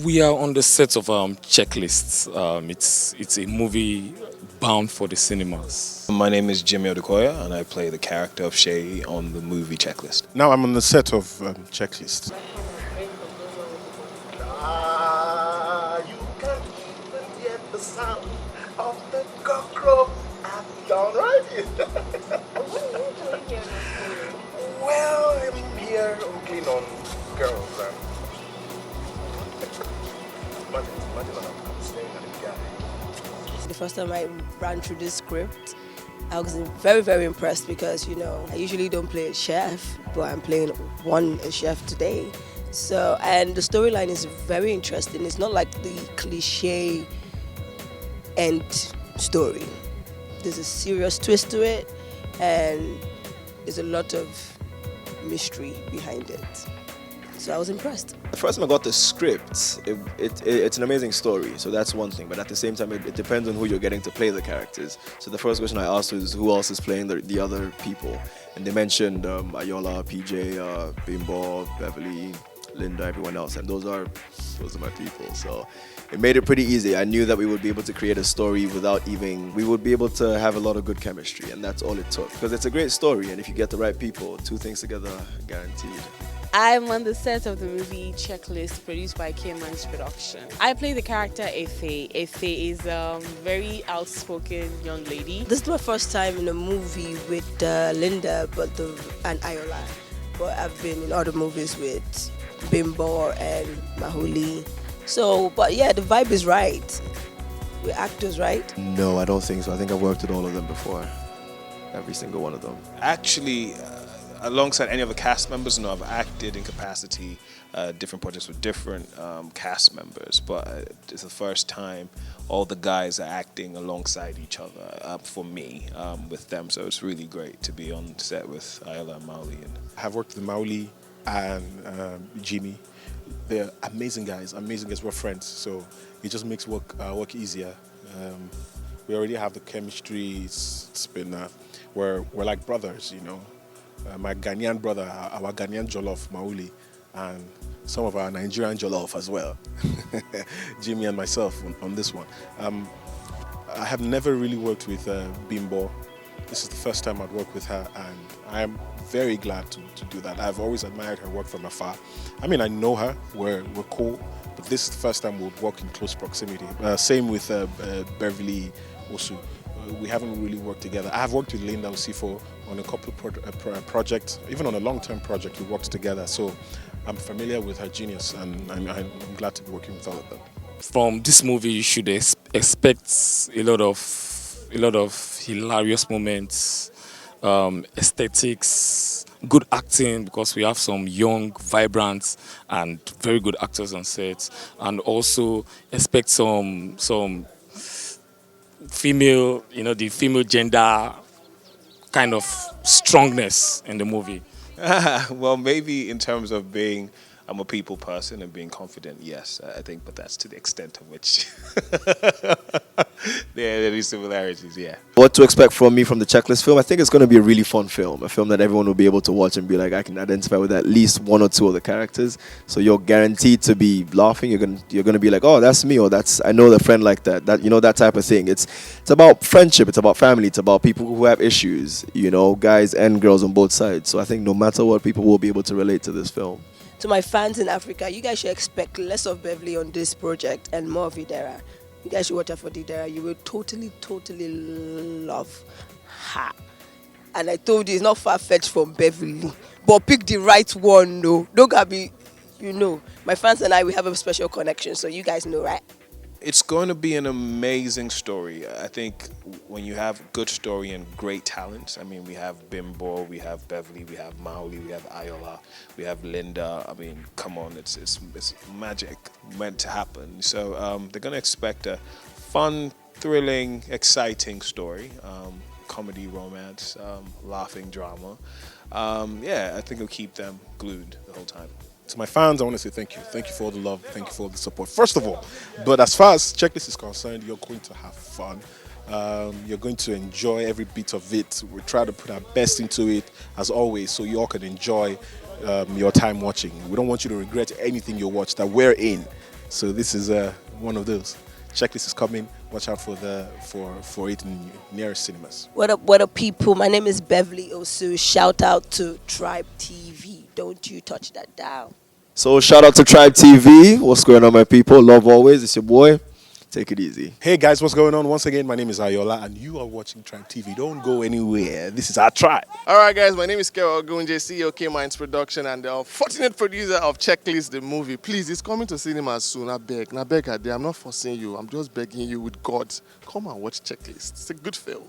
We are on the set of Checklists. It's a movie bound for the cinemas. My name is Jimmy Odukoya, and I play the character of Shay on the movie Checklist. Now I'm on the set of Checklist. You can even hear the sound of the cockroach downright. What are you doing here? Well, I'm here working on girls. Imagine I'm staying at a guy. The first time I ran through this script, I was very, very impressed because, I usually don't play a chef, but I'm playing a chef today. So, and the storyline is very interesting. It's not like the cliche end story. There's a serious twist to it, and there's a lot of mystery behind it. So I was impressed. The first time I got the script, it's an amazing story, so that's one thing. But at the same time, it depends on who you're getting to play the characters. So the first question I asked was, who else is playing the other people? And they mentioned Ayoola, PJ, Bimbo, Bevery, Linda, everyone else, and those are my people. So it made it pretty easy. I knew that we would be able to create a story we would be able to have a lot of good chemistry, and that's all it took. Because it's a great story, and if you get the right people, two things together, guaranteed. I'm on the set of the movie Checklist, produced by K-Man's Production. I play the character Efe. Efe is a very outspoken young lady. This is my first time in a movie with Linda and Ayoola. But I've been in other movies with Bimbo and Mahuli. So, but yeah, the vibe is right. We're actors, right? No, I don't think so. I think I've worked with all of them before. Every single one of them. Actually, alongside any of the cast members, no, I've acted in capacity, different projects with different cast members, but it's the first time all the guys are acting alongside each other for me with them, so it's really great to be on set with Ayoola and Mauli. I have worked with Mauli and Jimmy. They're amazing guys. We're friends, so it just makes work easier. We already have the chemistry. It's been we're like brothers, my Ghanaian brother, our Ghanaian jollof, Mauli, and some of our Nigerian jollof as well. Jimmy and myself on this one. I have never really worked with Bimbo. This is the first time I'd work with her, and I am very glad to do that. I've always admired her work from afar. I mean, I know her, we're cool, but this is the first time we'll work in close proximity. Same with Beverly Osu. We haven't really worked together. I have worked with Linda Osifo on a couple of projects, even on a long-term project we worked together. So I'm familiar with her genius, and I'm glad to be working with all of them. From this movie, you should expect a lot of hilarious moments, aesthetics, good acting, because we have some young, vibrant, and very good actors on set, and also expect some female, the female gender kind of strongness in the movie. Well, maybe in terms of I'm a people person and being confident, yes, I think, but that's to the extent of which there are these similarities, yeah. What to expect from me from the Checklist film? I think it's going to be a really fun film, a film that everyone will be able to watch and be like, I can identify with at least one or two of the characters. So you're guaranteed to be laughing. You're going to be like, oh, that's me, or I know the friend like that. That type of thing. It's about friendship. It's about family. It's about people who have issues. Guys and girls on both sides. So I think no matter what, people will be able to relate to this film. To my fans in Africa, you guys should expect less of Beverly on this project and more of Idera. You guys should watch out for Idera. You will totally, totally love her. And I told you, it's not far-fetched from Beverly. But pick the right one, no. Don't gotta be, My fans and I, we have a special connection, so you guys know, right? It's going to be an amazing story. I think when you have good story and great talent, I mean, we have Bimbo, we have Beverly, we have Mauli, we have Ayoola, we have Linda. I mean, come on, it's magic meant to happen. So they're going to expect a fun, thrilling, exciting story, comedy, romance, laughing drama. I think it'll keep them glued the whole time. To my fans, I want to say thank you. Thank you for all the love. Thank you for all the support, first of all. But as far as Checklist is concerned, you're going to have fun. You're going to enjoy every bit of it. We try to put our best into it, as always, so you all can enjoy your time watching. We don't want you to regret anything you watch that we're in. So this is one of those. Checklist is coming. Watch out for it in nearest cinemas. What up, people? My name is Beverly Osu. Shout out to Tribe TV. Don't you touch that dial. So shout out to Tribe TV. What's going on, my people? Love always. It's your boy. Take it easy. Hey guys, what's going on? Once again, my name is Ayoola, and you are watching Tribe TV. Don't go anywhere. This is our tribe. All right, guys, my name is Kero Ogunje, CEO K Minds Production, and the unfortunate producer of Checklist, the movie. Please, it's coming to cinemas soon. I beg, Ade. I'm not forcing you. I'm just begging you with God. Come and watch Checklist. It's a good film.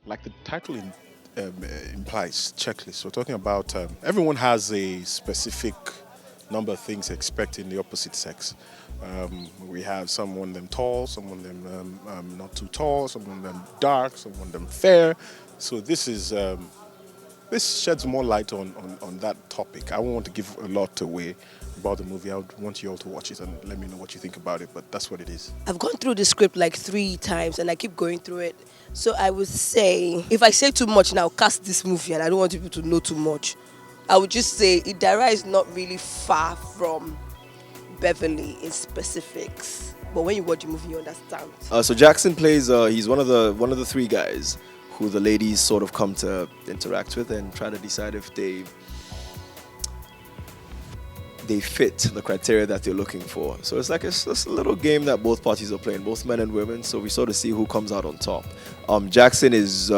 Like the title implies, checklist. We're talking about everyone has a specific number of things to expect in the opposite sex. We have some want them tall, some want them not too tall, some want them dark, some want them fair. So this sheds more light on that topic. I won't want to give a lot away about the movie. I would want you all to watch it and let me know what you think about it, but that's what it is. I've gone through the script like 3 times and I keep going through it. So I would say, if I say too much now, cast this movie and I don't want people to know too much, I would just say Idara is not really far from Beverly in specifics. But when you watch the movie, you understand. So Jackson plays, he's one of the 3 guys who the ladies sort of come to interact with and try to decide if they fit the criteria that they're looking for. So it's just a little game that both parties are playing, both men and women. So we sort of see who comes out on top. Jackson is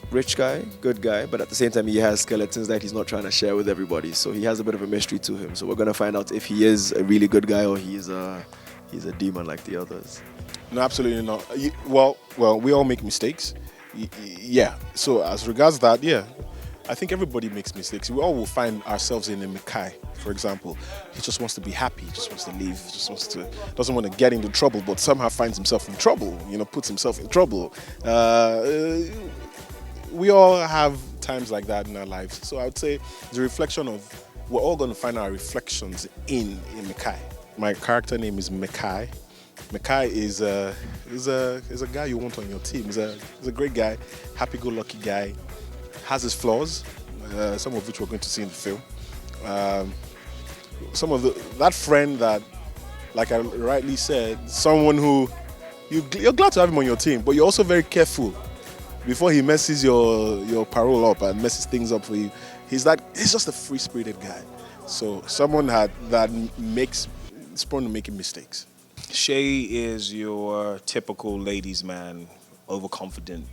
rich guy, good guy, but at the same time he has skeletons that he's not trying to share with everybody. So he has a bit of a mystery to him. So we're gonna find out if he is a really good guy or he's a demon like the others. No, absolutely not. Well, we all make mistakes. Yeah. So as regards that, yeah, I think everybody makes mistakes. We all will find ourselves in a Mikai, for example. He just wants to be happy. He just wants to live. He just doesn't want to get into trouble, but somehow finds himself in trouble. Puts himself in trouble. We all have times like that in our lives. So I would say the reflection of we're all going to find our reflections in Mikai. My character name is Mikai. Mikai is a guy you want on your team. He's a great guy, happy-go-lucky guy. Has his flaws, some of which we're going to see in the film. That friend that, like I rightly said, someone who you're glad to have him on your team, but you're also very careful before he messes your parole up and messes things up for you. He's just a free-spirited guy. So someone that is prone to making mistakes. Shay is your typical ladies' man, overconfident,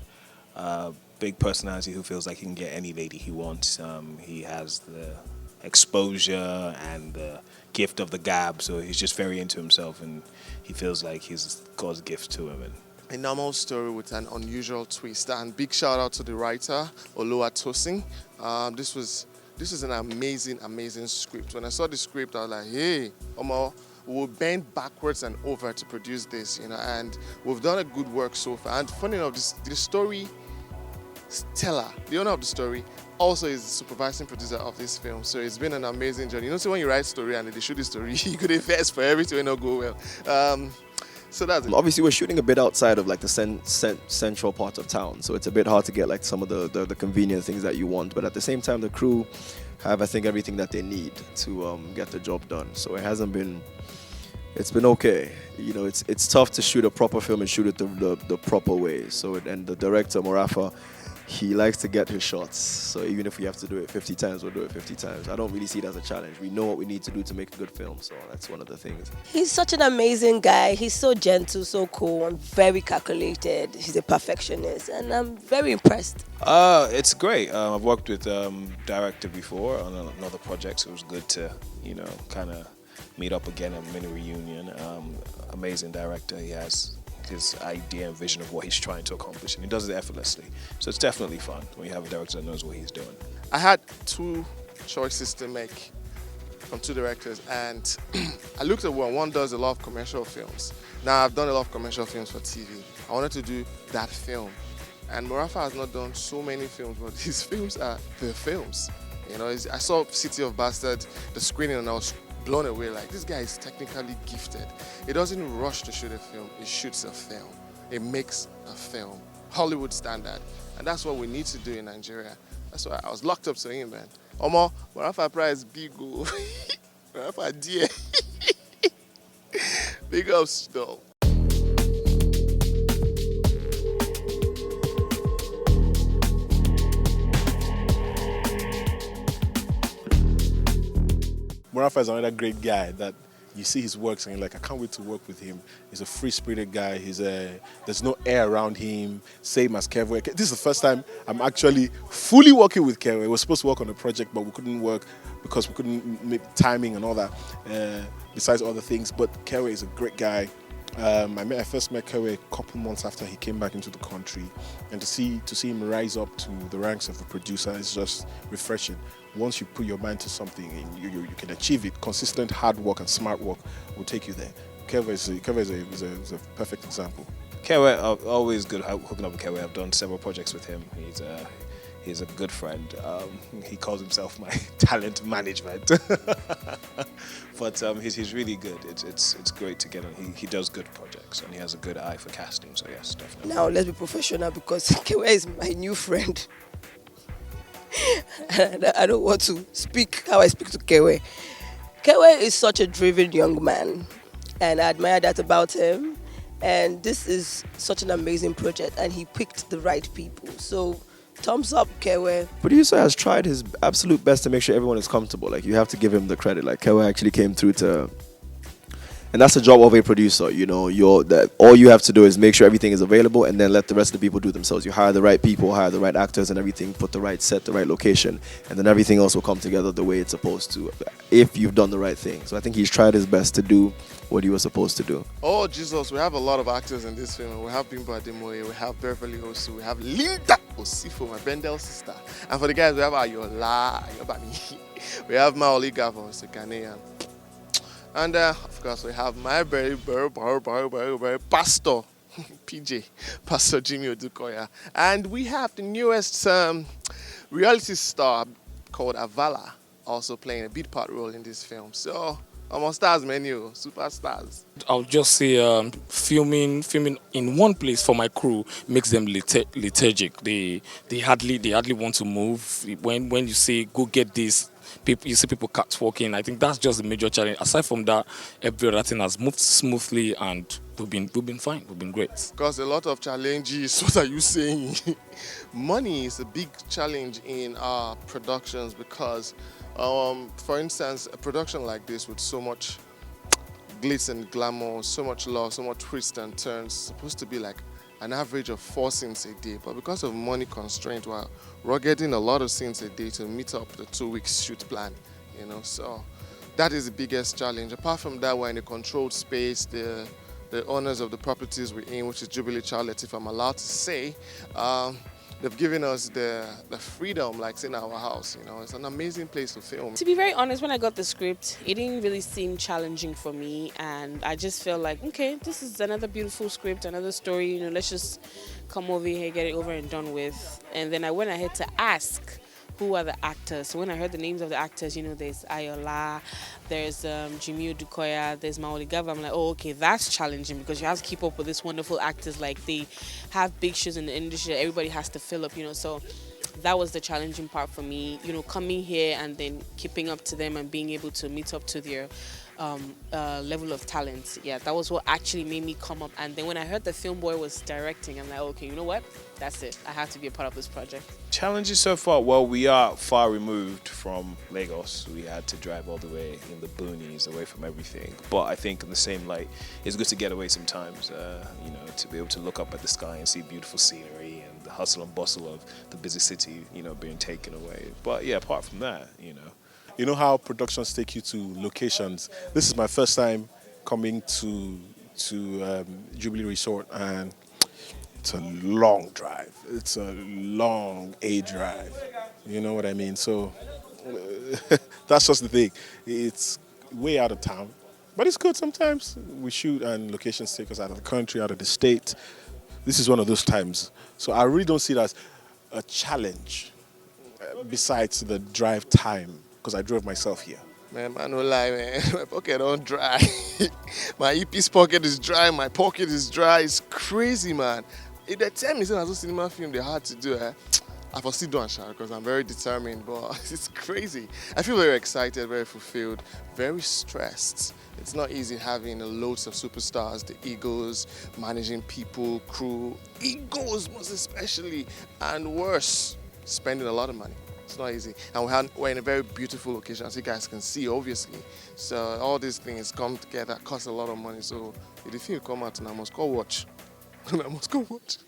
big personality who feels like he can get any lady he wants. He has the exposure and the gift of the gab, so he's just very into himself and he feels like he's God's gift to him. A normal story with an unusual twist. And big shout out to the writer, Oluwatosin. This was an amazing script. When I saw the script, I was like, hey, Omo, we'll bend backwards and over to produce this, and we've done a good work so far. And funny enough, the story, Stella, the owner of the story, also is the supervising producer of this film. So it's been an amazing journey. So when you write story and they shoot the story, you could invest for everything not go well. So that's it. Obviously, we're shooting a bit outside of like the central part of town, so it's a bit hard to get like some of the convenient things that you want. But at the same time, the crew have, I think, everything that they need to get the job done. So it's been okay. It's tough to shoot a proper film and shoot it the proper way. So and the director Morafa, he likes to get his shots. So even if we have to do it 50 times, we'll do it 50 times. I don't really see it as a challenge. We know what we need to do to make a good film. So that's one of the things. He's such an amazing guy. He's so gentle, so cool, and very calculated. He's a perfectionist, and I'm very impressed. It's great. I've worked with director before on another project, so it was good to, kind of meet up again at a mini reunion. Amazing director. He has his idea and vision of what he's trying to accomplish, and he does it effortlessly. So it's definitely fun when you have a director that knows what he's doing. I had 2 choices to make from 2 directors, and I looked at one. One does a lot of commercial films. Now, I've done a lot of commercial films for TV. I wanted to do that film. And Morafa has not done so many films, but his films are the films. I saw City of Bastards, the screening, and I was blown away. Like, this guy is technically gifted. He doesn't rush to shoot a film. He shoots a film. He makes a film. Hollywood standard. And that's what we need to do in Nigeria. That's why I was locked up to him, man. Omo, Morafa prize big go. Morafa dear. Big ups, though. Morafa is another great guy that you see his works and you're like, I can't wait to work with him. He's a free-spirited guy. There's no air around him, same as Kevin. This is the first time I'm actually fully working with Kevin. We were supposed to work on a project, but we couldn't work because we couldn't make timing and all that, besides other things. But Kevin is a great guy. I first met Kewe a couple months after he came back into the country, and to see him rise up to the ranks of a producer is just refreshing. Once you put your mind to something and you can achieve it, consistent hard work and smart work will take you there. Kewe is a perfect example. Kewe, always good hooking up with Kewe. I've done several projects with him. He's a good friend. He calls himself my talent management, but he's really good. It's great to get on. He does good projects and he has a good eye for casting. So yes, definitely. Now let's be professional because Kewe is my new friend. I don't want to speak how I speak to Kewe. Kewe is such a driven young man, and I admire that about him. And this is such an amazing project, and he picked the right people. So, thumbs up, Kewe. Producer has tried his absolute best to make sure everyone is comfortable. Like, you have to give him the credit. Like, Kewe actually came through to... And that's the job of a producer, you know. All you have to do is make sure everything is available and then let the rest of the people do themselves. You hire the right people, hire the right actors and everything, put the right set, the right location, and then everything else will come together the way it's supposed to, if you've done the right thing. So I think he's tried his best to do what he was supposed to do. Oh, Jesus, we have a lot of actors in this film. We have Bimbo Ademoye, we have Beverly also, we have Linda Osifo, my Bendel sister. And for the guys, we have Ayoola, we have Maoli Gavo, it's a Ghanaian. And of course, we have my very pastor, PJ, Pastor Jimmy Odukoya. And we have the newest reality star called Avala, also playing a big part role in this film. So, I'm stars menu, superstars. I'll just say filming in one place for my crew makes them lethargic. They hardly want to move. When you say go get this, you see people catwalking. I think that's just the major challenge. Aside from that, every other thing has moved smoothly and we've been fine. We've been great. Because a lot of challenges. What are you saying? Money is a big challenge in our productions because, for instance, a production like this with so much glitz and glamour, so much love, so much twists and turns, supposed to be like an average of 4 scenes a day, but because of money constraint, we're getting a lot of scenes a day to meet up the 2 week shoot plan, you know. So that is the biggest challenge. Apart from that, we're in a controlled space. The owners of the properties we're in, which is Jubilee Charlotte, if I'm allowed to say, they've given us the freedom, like in our house. You know, it's an amazing place to film. To be very honest, when I got the script, it didn't really seem challenging for me, and I just felt like, okay, this is another beautiful script, another story. You know, let's just come over here, get it over and done with. And then I went ahead to ask who are the actors. So when I heard the names of the actors, you know, there's Ayoola, there's Jimmy Odukoya, there's Maoli Gava. I'm like, oh, okay, that's challenging because you have to keep up with these wonderful actors. Like, they have big shoes in the industry that everybody has to fill up, you know. So that was the challenging part for me, you know, coming here and then keeping up to them and being able to meet up to their level of talent. Yeah, that was what actually made me come up. And then when I heard the film boy was directing, I'm like, okay, you know what? That's it. I have to be a part of this project. Challenges so far? Well, we are far removed from Lagos. We had to drive all the way in the boonies, away from everything. But I think in the same light, it's good to get away sometimes, you know, to be able to look up at the sky and see beautiful scenery and the hustle and bustle of the busy city, you know, being taken away. But yeah, apart from that, you know. You know how productions take you to locations? This is my first time coming to Jubilee Resort, and it's a long drive. It's a long drive. You know what I mean? So that's just the thing. It's way out of town, but it's good sometimes. We shoot and locations take us out of the country, out of the state. This is one of those times. So I really don't see it as a challenge besides the drive time, because I drove myself here. Man, no lie, man. My pocket don't dry. My EP's pocket is dry. My pocket is dry. It's crazy, man. If they tell me it's a cinema film, they're hard to do, I foresee doing it because I'm very determined, but it's crazy. I feel very excited, very fulfilled, very stressed. It's not easy having loads of superstars, the egos, managing people, crew, egos most especially, and worse, spending a lot of money. It's not easy. And we're in a very beautiful location, as you guys can see, obviously. So all these things come together, cost a lot of money. So if the film come out, and I must go watch. I must go watch.